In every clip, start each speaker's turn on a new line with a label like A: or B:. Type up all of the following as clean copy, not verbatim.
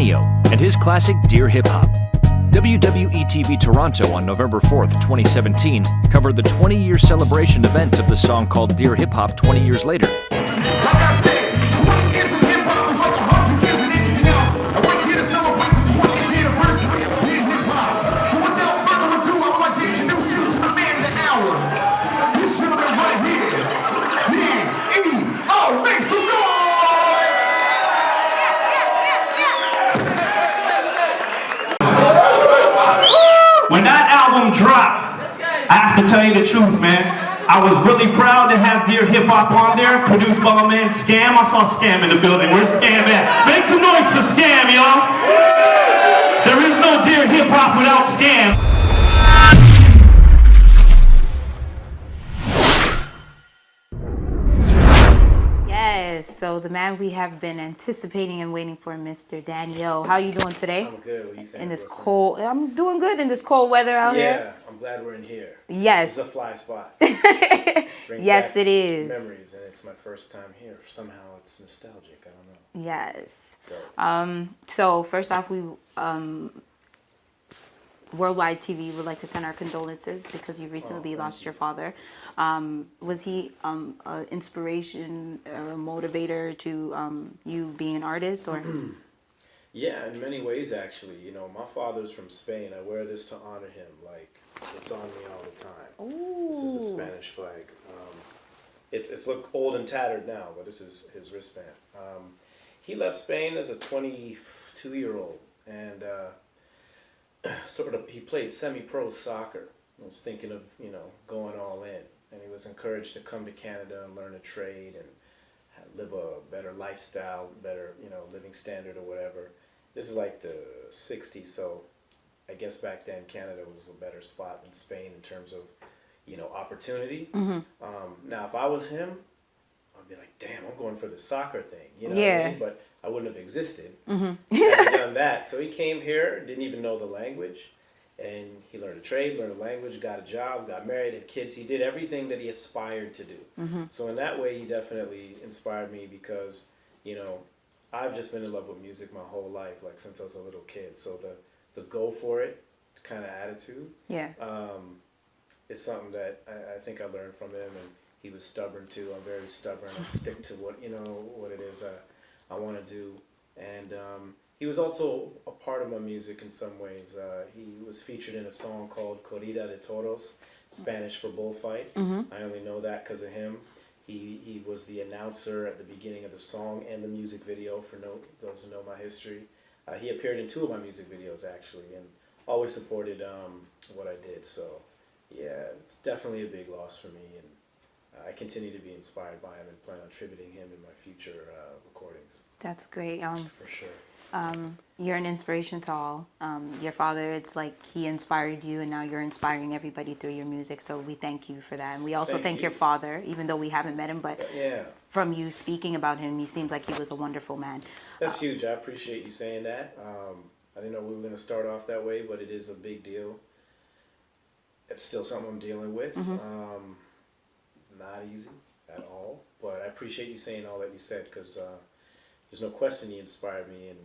A: Danny-O and his classic Dear Hip Hop. WWE-TV Toronto on November 4th, 2017 covered the 20-year celebration event of the song called Dear Hip Hop 20 years later.
B: Like I said, 20 years in hip-hop is like 100 years in anything else. And we're here to celebrate the 20th anniversary of Dear Hip Hop. So without further ado, I would like to introduce you to the man of the hour. This gentleman right here, D.E.O. Make some noise!
C: When that album dropped, I have to tell you the truth, man. I was really proud to have Dear Hip Hop on there, produced by my man Scam. I saw Scam in the building. Where's Scam at? Make some noise for Scam, y'all. There is no Dear Hip Hop without Scam.
D: Yes, so the man we have been anticipating and waiting for, Mr. Danny-O. How are you doing today?
E: I'm good. What are you saying?
D: In this cold, I'm doing good in this cold weather out here.
E: Yeah, I'm glad we're in here.
D: Yes.
E: It's a fly spot.
D: Yes, it is.
E: Memories, and it's my first time here. Somehow it's nostalgic. I don't know.
D: Yes.
E: So,
D: So first off, we Worldwide TV would like to send our condolences because you recently lost your father. Was he an inspiration or a motivator to you being an artist, or?
E: yeah, in many ways, actually. You know, my father's from Spain. I wear this to honor him. Like, it's on me all the time.
D: Ooh.
E: This is a Spanish flag. It's look old and tattered now, but this is his wristband. He left Spain as a 22-year-old, and he played semi-pro soccer. I was thinking of, going all in, and he was encouraged to come to Canada and learn a trade and live a better lifestyle, better, living standard or whatever. This is like the 60s, so I guess back then Canada was a better spot than Spain in terms of, opportunity.
D: Mm-hmm.
E: Now, if I was him, I'd be like, damn, I'm going for the soccer thing, what
D: Yeah.
E: I mean? But I wouldn't have existed.
D: Mm-hmm.
E: Hadn't done that. So he came here, didn't even know the language, and he learned a trade, learned a language, got a job, got married, had kids. He did everything that he aspired to do.
D: Mm-hmm.
E: So in that way, he definitely inspired me because, I've just been in love with music my whole life, like since I was a little kid. So the go for it kind of attitude,
D: Yeah.
E: is something that I think I learned from him, and he was stubborn too. I'm very stubborn. I stick to what it is I want to do, and he was also a part of my music in some ways. He was featured in a song called Corrida de Toros, Spanish for bullfight.
D: Mm-hmm.
E: I only know that because of him. He was the announcer at the beginning of the song and the music video for those who know my history. He appeared in 2 of my music videos actually, and always supported what I did. So yeah, it's definitely a big loss for me, and I continue to be inspired by him and plan on tributing him in my future recordings.
D: That's great.
E: For sure.
D: You're an inspiration to all. Your father, it's like he inspired you, and now you're inspiring everybody through your music. So we thank you for that. And we also thank your father, even though we haven't met him, but
E: Yeah.
D: from you speaking about him, he seems like he was a wonderful man.
E: That's huge. I appreciate you saying that. I didn't know we were going to start off that way, but it is a big deal. It's still something I'm dealing with.
D: Mm-hmm.
E: Not easy at all, but I appreciate you saying all that you said, because there's no question he inspired me, and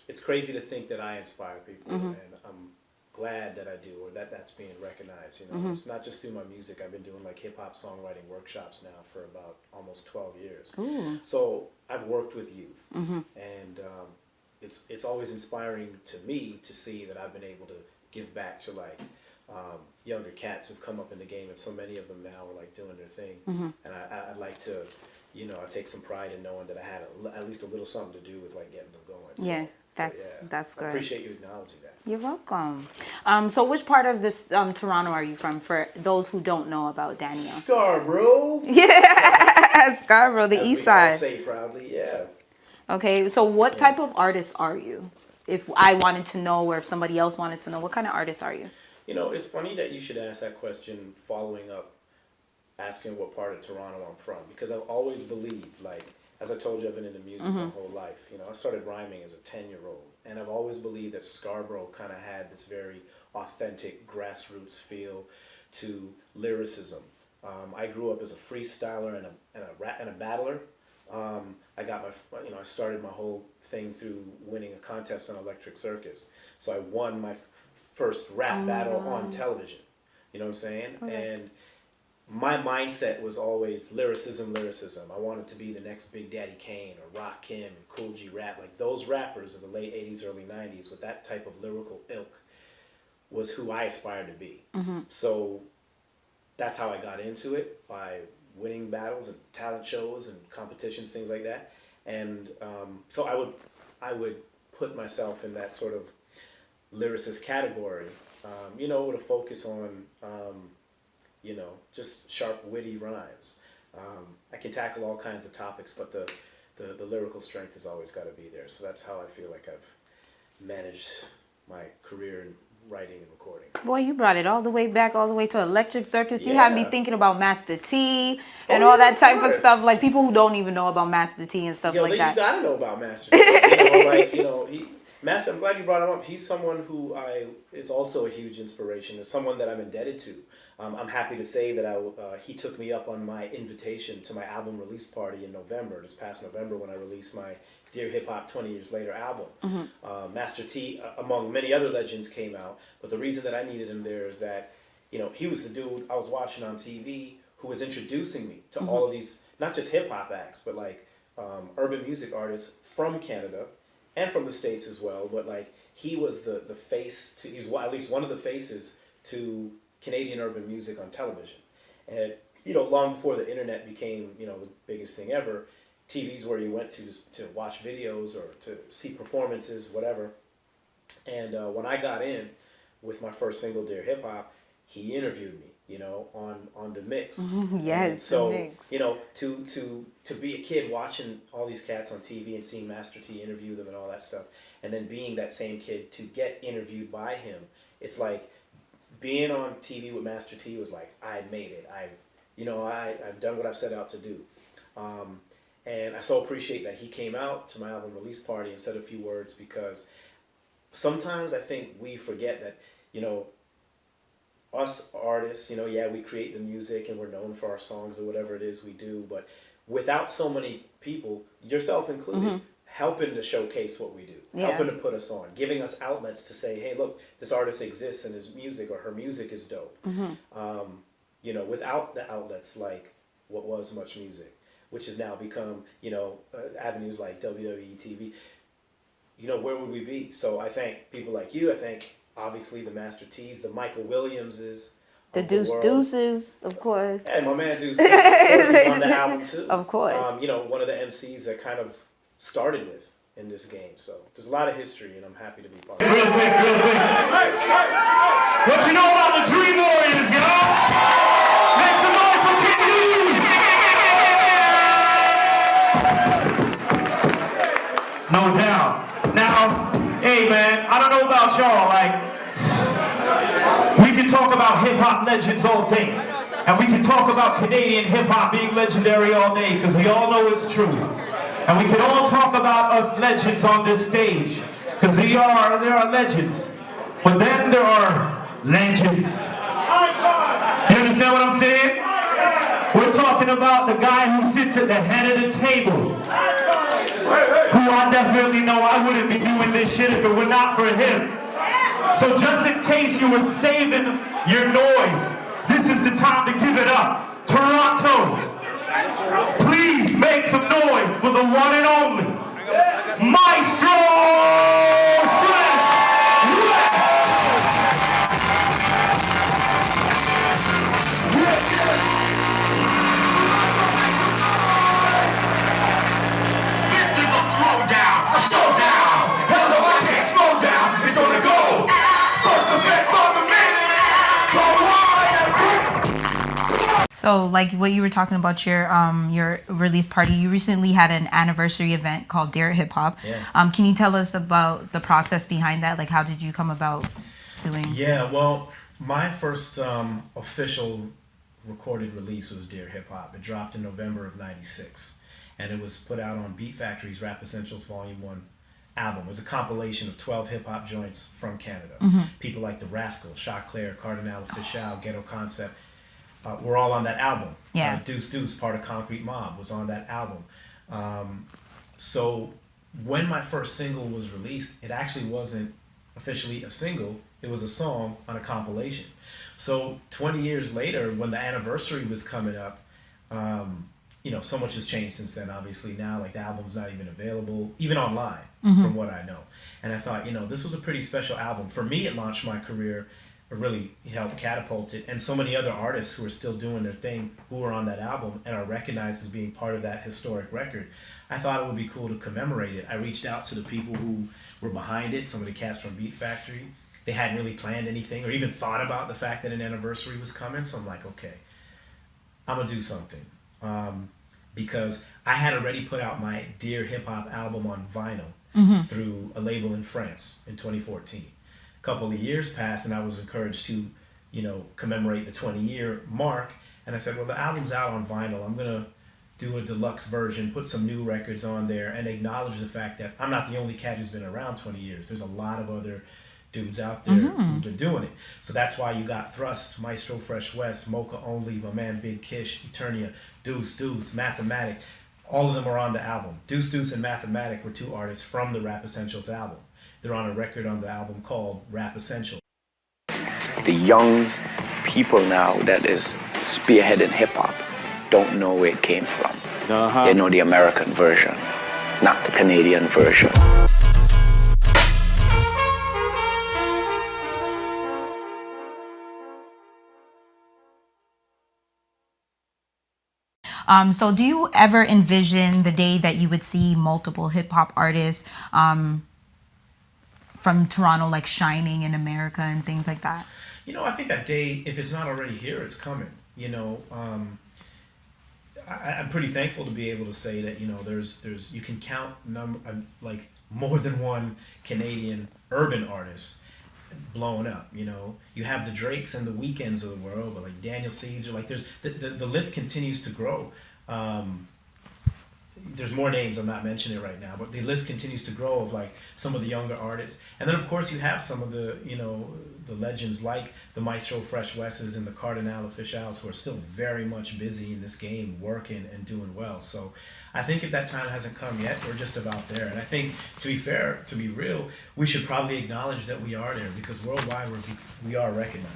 E: it's crazy to think that I inspire people,
D: Mm-hmm.
E: and I'm glad that I do, or that's being recognized.
D: Mm-hmm.
E: It's not just through my music. I've been doing like hip hop songwriting workshops now for about almost 12 years.
D: Ooh.
E: So I've worked with youth,
D: Mm-hmm.
E: and it's always inspiring to me to see that I've been able to give back to like younger cats who've come up in the game, and so many of them now are like doing their thing.
D: Mm-hmm.
E: And I'd like to, I take some pride in knowing that I had at least a little something to do with like getting them going. So,
D: Yeah, that's good.
E: I appreciate you acknowledging that.
D: You're welcome. So which part of this Toronto are you from, for those who don't know about Danny-O?
E: Scarborough.
D: Yeah, Scarborough, the
E: As
D: east
E: we all
D: side.
E: say proudly, yeah.
D: Okay, so what type of artist are you? If I wanted to know, or if somebody else wanted to know, what kind of artist are you?
E: It's funny that you should ask that question following up asking what part of Toronto I'm from, because I've always believed, like, as I told you, I've been into music my whole life. I started rhyming as a 10-year-old, and I've always believed that Scarborough kind of had this very authentic grassroots feel to lyricism. I grew up as a freestyler and a battler. I got I started my whole thing through winning a contest on Electric Circus. So I won my first rap battle on television. You know what I'm saying?
D: Okay.
E: And my mindset was always lyricism. I wanted to be the next Big Daddy Kane or Rakim and Cool G Rap. Like those rappers of the late 80s, early 90s with that type of lyrical ilk was who I aspired to be. So that's how I got into it, by winning battles and talent shows and competitions, things like that. And so I would put myself in that sort of lyricist category, with a focus on, just sharp, witty rhymes. I can tackle all kinds of topics, but the lyrical strength has always got to be there. So that's how I feel like I've managed my career in writing and recording.
D: Boy, you brought it all the way back, all the way to Electric Circus. You
E: Yeah.
D: had me thinking about Master T and all that type of stuff. Like people who don't even know about Master T and stuff like
E: You
D: that.
E: gotta know about Master T. Master, I'm glad you brought him up. He's someone who is also a huge inspiration. Is someone that I'm indebted to. I'm happy to say that he took me up on my invitation to my album release party in November, this past November, when I released my Dear Hip Hop 20 Years Later album. Master T, among many other legends, came out. But the reason that I needed him there is that, he was the dude I was watching on TV who was introducing me to all of these, not just hip hop acts, but like urban music artists from Canada and from the States as well. But like he was the face to, he's at least one of the faces to Canadian urban music on television. And, long before the internet became, the biggest thing ever, TV's where you went to watch videos or to see performances, whatever. And when I got in with my first single, Dear Hip Hop, he interviewed me, on the mix.
D: Yes,
E: and so,
D: the mix.
E: To be a kid watching all these cats on TV and seeing Master T interview them and all that stuff, and then being that same kid to get interviewed by him, it's like being on TV with Master T was like, I made it. I've done what I've set out to do. And I so appreciate that he came out to my album release party and said a few words, because sometimes I think we forget that, us artists, we create the music and we're known for our songs or whatever it is we do, but without so many people, yourself included, helping to showcase what we do, helping to put us on, giving us outlets to say, hey, look, this artist exists and his music or her music is dope. Without the outlets like what was MuchMusic, which has now become, avenues like WWE TV, where would we be? So I thank people like you. I thank, obviously, the Master T's, the Michael Williamses.
D: The Deuces, of course.
E: Hey, my man Deuce, of course, he's on the album too.
D: Of course.
E: One of the MCs that kind of started with in this game. So there's a lot of history, and I'm happy to be part of it.
C: Real quick. What you know about the Dream Warriors, Make some noise for King Louie! No doubt. Now, hey man, I don't know about y'all, we can talk about hip-hop legends all day. And we can talk about Canadian hip-hop being legendary all day, because we all know it's true. And we can all talk about us legends on this stage, because there are legends. But then there are legends. You understand what I'm saying? We're talking about the guy who sits at the head of the table, who I definitely know I wouldn't be doing this shit if it were not for him. So just in case you were saving your noise, this is the time to give it up. Toronto, please make some noise for the one and only Maestro Fresh Wes!
B: This is a throwdown, a showdown. Hell no, I can't slow down. It's on the go. First offense on the mix. Go on and
D: So, like what you were talking about your release party, you recently had an anniversary event called Dear Hip Hop.
E: Yeah.
D: Can you tell us about the process behind that? Like, how did you come about doing?
E: Yeah, well, my first official recorded release was Dear Hip Hop. It dropped in November of '96, and it was put out on Beat Factory's Rap Essentials Volume 1 album. It was a compilation of 12 hip-hop joints from Canada. People like The Rascal, Choclair, Cardinal Official, Ghetto Concept were all on that album.
D: Yeah.
E: Deuce, part of Concrete Mob, was on that album. So when my first single was released, it actually wasn't officially a single. It was a song on a compilation. So 20 years later, when the anniversary was coming up, you know, so much has changed since then. Obviously now, like, the album's not even available, even online, from what I know. And I thought, you know, this was a pretty special album. For me, it launched my career. It really helped catapult it. And so many other artists who are still doing their thing, who are on that album and are recognized as being part of that historic record. I thought it would be cool to commemorate it. I reached out to the people who were behind it, some of the cats from Beat Factory. They hadn't really planned anything or even thought about the fact that an anniversary was coming. So I'm like, okay, I'm gonna do something. Because I had already put out my Dear Hip Hop album on vinyl through a label in France in 2014. A couple of years passed and I was encouraged to, you know, commemorate the 20-year mark. And I said, well, the album's out on vinyl. I'm gonna do a deluxe version, put some new records on there, and acknowledge the fact that I'm not the only cat who's been around 20 years. There's a lot of other dudes out there who've been doing it. So that's why you got Thrust, Maestro Fresh Wes, Mocha Only, my man Big Kish, Eternia, Deuce, Mathematic. All of them are on the album. Deuce and Mathematic were two artists from the Rap Essentials album. They're on a record on the album called Rap Essentials.
F: The young people now that is spearheading hip-hop don't know where it came from. They know the American version, not the Canadian version.
D: So do you ever envision the day that you would see multiple hip hop artists from Toronto like shining in America and things like that?
E: You know, I think that day, if it's not already here, it's coming. You know, I'm pretty thankful to be able to say that, you know, there's you can count like more than one Canadian urban artist blowing up. You know, you have the Drakes and the Weekends of the world, but like Daniel Caesar, like there's the list continues to grow. There's more names I'm not mentioning right now, but the list continues to grow of like some of the younger artists. And then of course you have some of the, you know, the legends like the Maestro Fresh Wes's and the Cardinal Officials who are still very much busy in this game, working and doing well. So I think if that time hasn't come yet, we're just about there. And I think, to be fair, to be real, we should probably acknowledge that we are there, because worldwide we are recognized.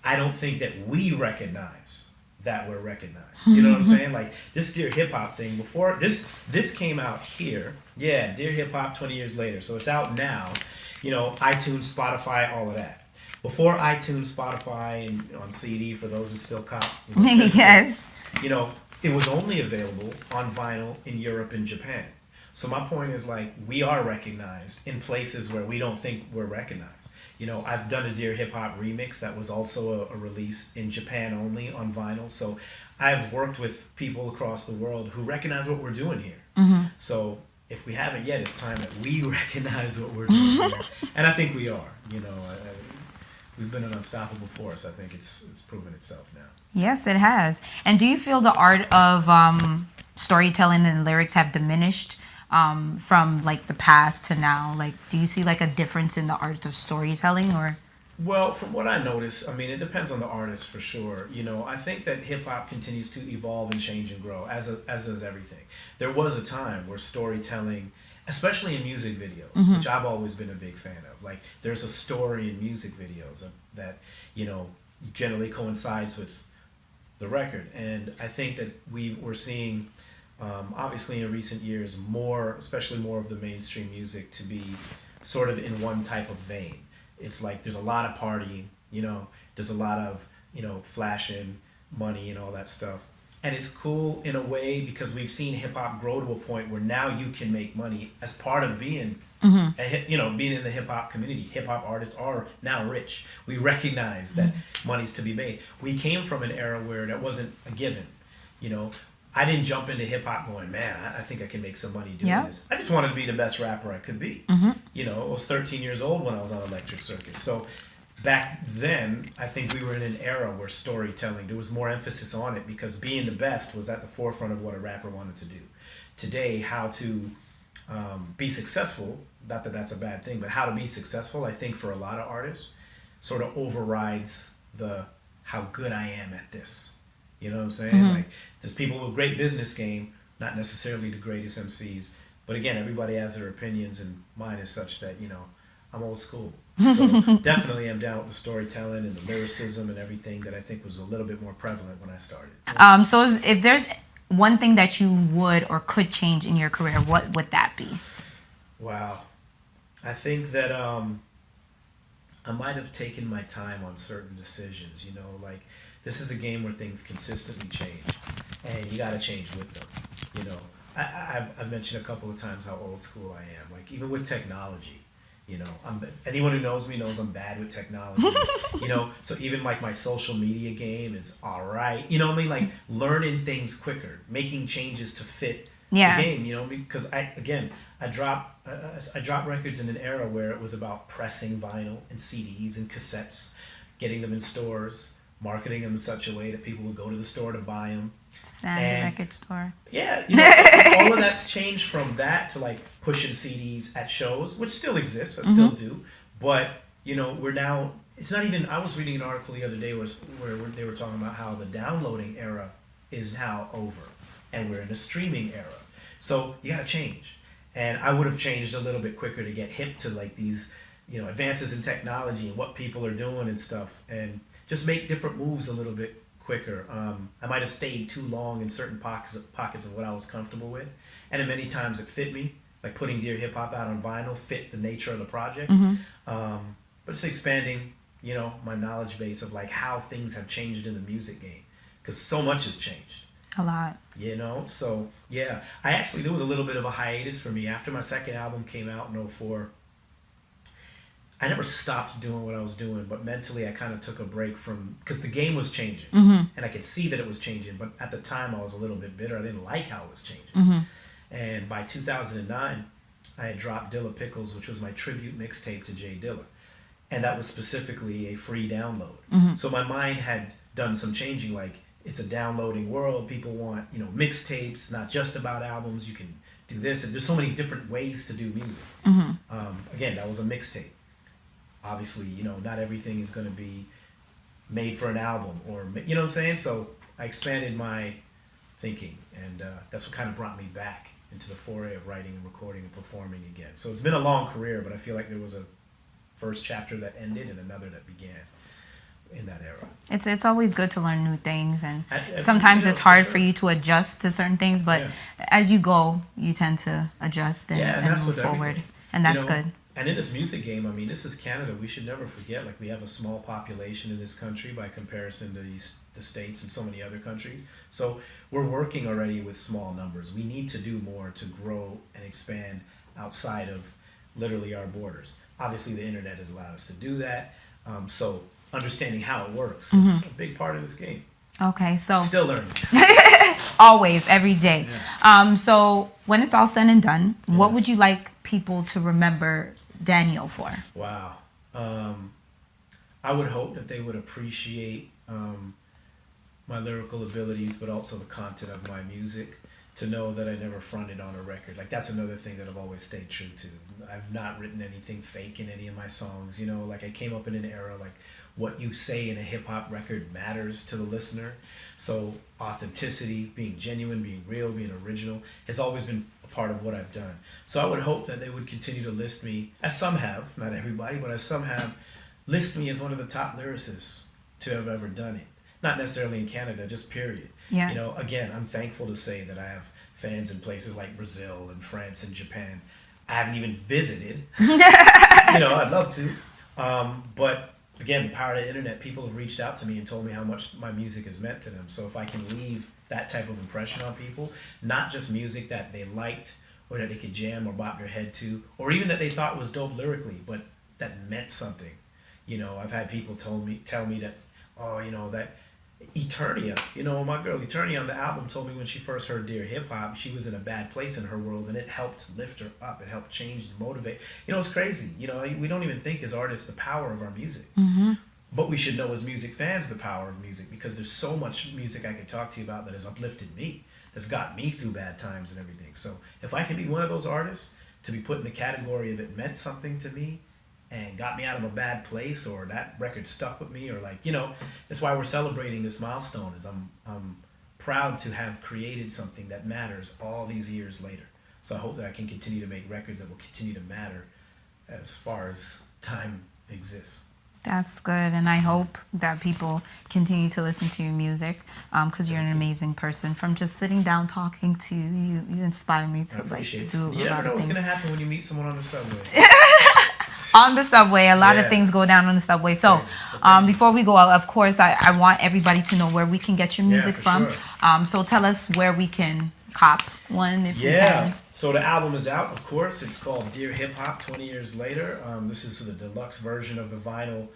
E: I don't think that we recognize that we're recognized. You know what I'm saying? Like this Dear Hip Hop thing, before this came out here, yeah, Dear Hip Hop 20 years later. So it's out now, you know, iTunes, Spotify, all of that. Before iTunes, Spotify, and on CD for those who still cop. You know,
D: Yes.
E: You know, it was only available on vinyl in Europe and Japan. So my point is, like, we are recognized in places where we don't think we're recognized. You know, I've done a Dear Hip Hop remix that was also a release in Japan only on vinyl. So I've worked with people across the world who recognize what we're doing here. So if we haven't yet, it's time that we recognize what we're doing here. And I think we are. You know, we've been an unstoppable force. I think it's proven itself now.
D: Yes, it has. And do you feel the art of storytelling and lyrics have diminished from like the past to now? Like, do you see like a difference in the art of storytelling, or?
E: Well, from what I notice, I mean, it depends on the artist for sure. You know, I think that hip hop continues to evolve and change and grow, as does everything. There was a time where storytelling, especially in music videos, which I've always been a big fan of. Like, there's a story in music videos that, you know, generally coincides with the record. And I think that we're seeing, obviously in recent years, especially more of the mainstream music to be sort of in one type of vein. It's like there's a lot of partying, you know, there's a lot of, you know, flashing, money and all that stuff. And it's cool in a way because we've seen hip hop grow to a point where now you can make money as part of being, being in the hip hop community. Hip hop artists are now rich. We recognize that money's to be made. We came from an era where that wasn't a given. You know, I didn't jump into hip hop going, man, I think I can make some money doing this. I just wanted to be the best rapper I could be. You know, I was 13 years old when I was on Electric Circus. So back then, I think we were in an era where storytelling, there was more emphasis on it because being the best was at the forefront of what a rapper wanted to do. Today, how to be successful, not that that's a bad thing, but how to be successful, I think for a lot of artists, sort of overrides the how good I am at this. You know what I'm saying? Like, there's people with great business game not necessarily the greatest MCs, but again, everybody has their opinions, and mine is such that, I'm old school. So definitely I'm down with the storytelling and the lyricism and everything that I think was a little bit more prevalent when I started.
D: So if there's one thing that you would or could change in your career, what would that be?
E: Wow. I think that I might have taken my time on certain decisions, like this is a game where things consistently change and you got to change with them. I've mentioned a couple of times how old school I am, like even with technology. Anyone who knows me knows I'm bad with technology. So even like my social media game is all right. You know what I mean? Like learning things quicker, making changes to fit the game. Because I dropped records in an era where it was about pressing vinyl and CDs and cassettes, getting them in stores, marketing them in such a way that people would go to the store to buy them.
D: The record store.
E: Yeah, all of that's changed from that to like pushing CDs at shows, which still exists. I still do, but we're now. It's not even. I was reading an article the other day where they were talking about how the downloading era is now over, and we're in a streaming era. So you got to change, and I would have changed a little bit quicker to get hip to like these, advances in technology and what people are doing and stuff, and just make different moves a little bit quicker. I might have stayed too long in certain pockets of what I was comfortable with, and then many times it fit me, like putting Dear Hip Hop out on vinyl fit the nature of the project. But it's expanding, my knowledge base of like how things have changed in the music game, because so much has changed.
D: A lot.
E: So yeah, there was a little bit of a hiatus for me after my second album came out in 2004. I never stopped doing what I was doing, but mentally I kind of took a break because the game was changing, and I could see that it was changing. But at the time, I was a little bit bitter. I didn't like how it was changing. And by 2009, I had dropped Dilla Pickles, which was my tribute mixtape to Jay Dilla, and that was specifically a free download. So my mind had done some changing. Like it's a downloading world. People want mixtapes, not just about albums. You can do this, and there's so many different ways to do music. Again, that was a mixtape. Obviously, not everything is going to be made for an album or, what I'm saying? So I expanded my thinking, and that's what kind of brought me back into the foray of writing and recording and performing again. So it's been a long career, but I feel like there was a first chapter that ended and another that began in that era.
D: It's always good to learn new things, and sometimes it's hard for you to adjust to certain things, but as you go, you tend to adjust and move forward, and that's good.
E: And in this music game, this is Canada. We should never forget, like we have a small population in this country by comparison to the States and so many other countries. So we're working already with small numbers. We need to do more to grow and expand outside of literally our borders. Obviously, the internet has allowed us to do that. So understanding how it works is a big part of this game.
D: Okay, so
E: still learning.
D: Always, every day. So when it's all said and done, what would you like people to remember Daniel for?
E: Wow. I would hope that they would appreciate my lyrical abilities, but also the content of my music, to know that I never fronted on a record. Like that's another thing that I've always stayed true to. I've not written anything fake in any of my songs. Like I came up in an era like what you say in a hip hop record matters to the listener. So authenticity, being genuine, being real, being original has always been a part of what I've done. So I would hope that they would continue to list me, as some have, not everybody, but as some have, list me as one of the top lyricists to have ever done it. Not necessarily in Canada, just period.
D: Yeah.
E: Again, I'm thankful to say that I have fans in places like Brazil and France and Japan. I haven't even visited. I'd love to. But again, power of the internet, people have reached out to me and told me how much my music has meant to them. So if I can leave that type of impression on people, not just music that they liked or that they could jam or bop their head to, or even that they thought was dope lyrically, but that meant something. I've had people tell me that, that Eternia, my girl Eternia on the album told me when she first heard Dear Hip Hop, she was in a bad place in her world, and it helped lift her up. It helped change and motivate. It's crazy. We don't even think as artists the power of our music. But we should know as music fans the power of music, because there's so much music I could talk to you about that has uplifted me, that's got me through bad times and everything. So if I can be one of those artists to be put in the category of it meant something to me and got me out of a bad place, or that record stuck with me, or that's why we're celebrating this milestone, is I'm proud to have created something that matters all these years later. So I hope that I can continue to make records that will continue to matter as far as time exists.
D: That's good, and I hope that people continue to listen to your music because you're an amazing person. From just sitting down talking to you, you inspire me to like do a
E: You
D: lot
E: never know
D: of
E: what's
D: things.
E: gonna happen when you meet someone on the subway.
D: On the subway, a lot of
E: Yeah.
D: things go down on the subway. So before we go out, of course, I want everybody to know where we can get your music
E: for
D: from.
E: sure.
D: So tell us where we can cop one if we can.
E: So the album is out, of course. It's called Dear Hip Hop, 20 years later. This is the deluxe version of the vinyl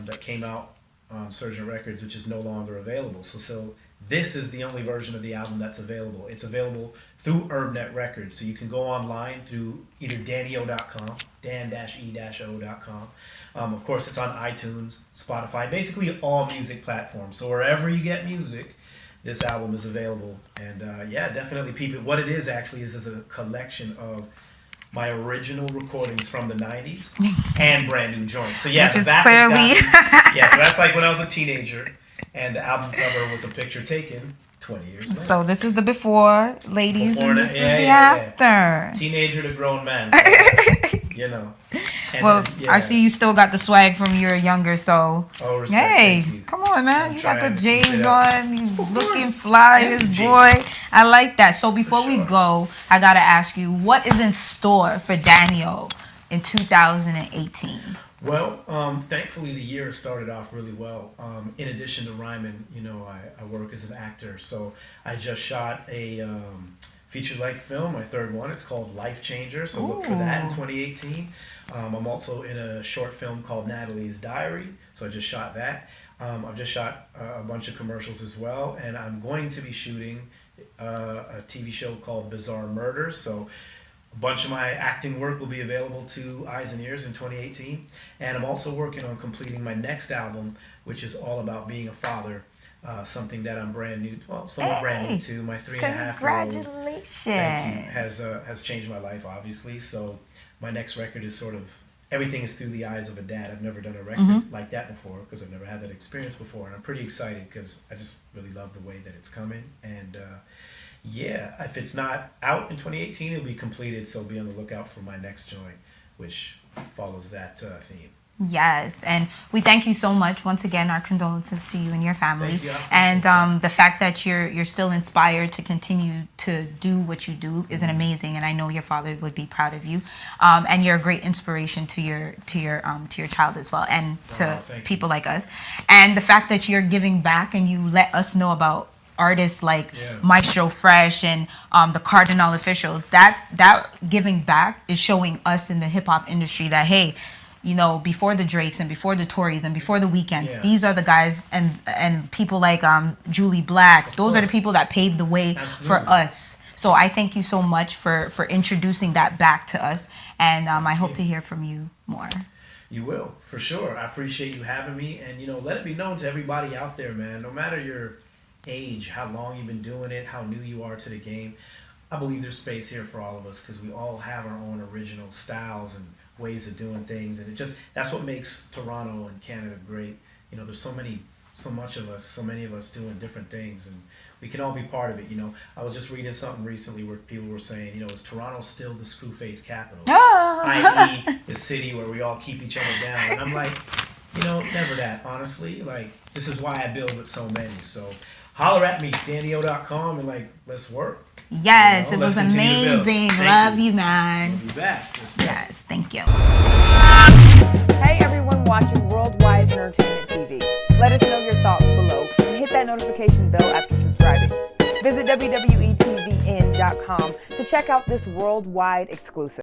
E: that came out on Surgeon Records, which is no longer available. So this is the only version of the album that's available. It's available through UrbNet Records. So you can go online through either danio.com, dan-e-o.com. Of course, it's on iTunes, Spotify, basically all music platforms. So wherever you get music, this album is available. And yeah, definitely peep it. What it is actually is a collection of my original recordings from the 90s and brand new joints. So yeah,
D: Which
E: the
D: is
E: back
D: clearly-
E: yeah, so that's like when I was a teenager, and the album cover with a picture taken 20 years later.
D: So this is the before, ladies,
E: Before
D: and
E: and-
D: this
E: yeah,
D: is the
E: yeah,
D: after.
E: Teenager to grown man, so, you know. And
D: Well,
E: then, yeah.
D: I see you still got the swag from you were younger, so
E: Oh, respect,
D: hey,
E: thank you.
D: come on, man.
E: I'm
D: You got the
E: trying to keep
D: J's
E: it up.
D: on, you looking fly as
E: And the
D: boy. I like that. So before we
E: sure.
D: go, I gotta ask you, what is in store for Daniel in 2018?
E: Well, thankfully the year started off really well. In addition to rhyming, you know, I work as an actor, so I just shot a feature-length film, my third one. It's called Life Changer, so look for that in 2018. I'm also in a short film called Natalie's Diary, so I just shot that. I've just shot a bunch of commercials as well, and I'm going to be shooting a TV show called Bizarre Murders, so a bunch of my acting work will be available to eyes and ears in 2018. And I'm also working on completing my next album, which is all about being a father, something that I'm brand new, well, somewhat brand new to. My 3.5-year-old,
D: Congratulations.
E: thank you, has changed my life, obviously. So my next record is sort of, everything is through the eyes of a dad. I've never done a record like that before because I've never had that experience before. And I'm pretty excited because I just really love the way that it's coming. And yeah, if it's not out in 2018, it'll be completed. So be on the lookout for my next joint, which follows that theme.
D: Yes, and we thank you so much. Once again, our condolences to you and your family.
E: Thank you. I
D: And
E: appreciate
D: the fact that you're still inspired to continue to do what you do is an amazing, and I know your father would be proud of you. And you're a great inspiration to your child as well, and to
E: thank you.
D: people like us. And the fact that you're giving back and you let us know about artists like Maestro Fresh and the Cardinal Official, that giving back is showing us in the hip hop industry that, hey, you know, before the Drakes and before the Tories and before the Weekends, these are the guys and people like Julie Blacks. Those are the people that paved the way for us. So I thank you so much for introducing that back to us, and I hope to hear from you more.
E: You will, for sure. I appreciate you having me, and you know, let it be known to everybody out there, man. No matter your age, how long you've been doing it, how new you are to the game, I believe there's space here for all of us because we all have our own original styles and ways of doing things, and that's what makes Toronto and Canada great. You know, there's so much of us, so many of us doing different things, and we can all be part of it. You know, I was just reading something recently where people were saying, you know, is Toronto still the screw-face capital? i.e. the city where we all keep each other down. And I'm like, you know, never that, honestly. Like, this is why I build with so many. So holler at me, danio.com, and like, let's work.
D: Yes,
E: You know,
D: it was
E: let's continue to build.
D: amazing.
E: Thank
D: Love
E: you.
D: you, man.
E: We'll be back.
D: Yes, thank you.
G: Hey everyone watching Worldwide Entertainment TV. Let us know your thoughts below and hit that notification bell after subscribing. Visit www.etvn.com to check out this worldwide exclusive.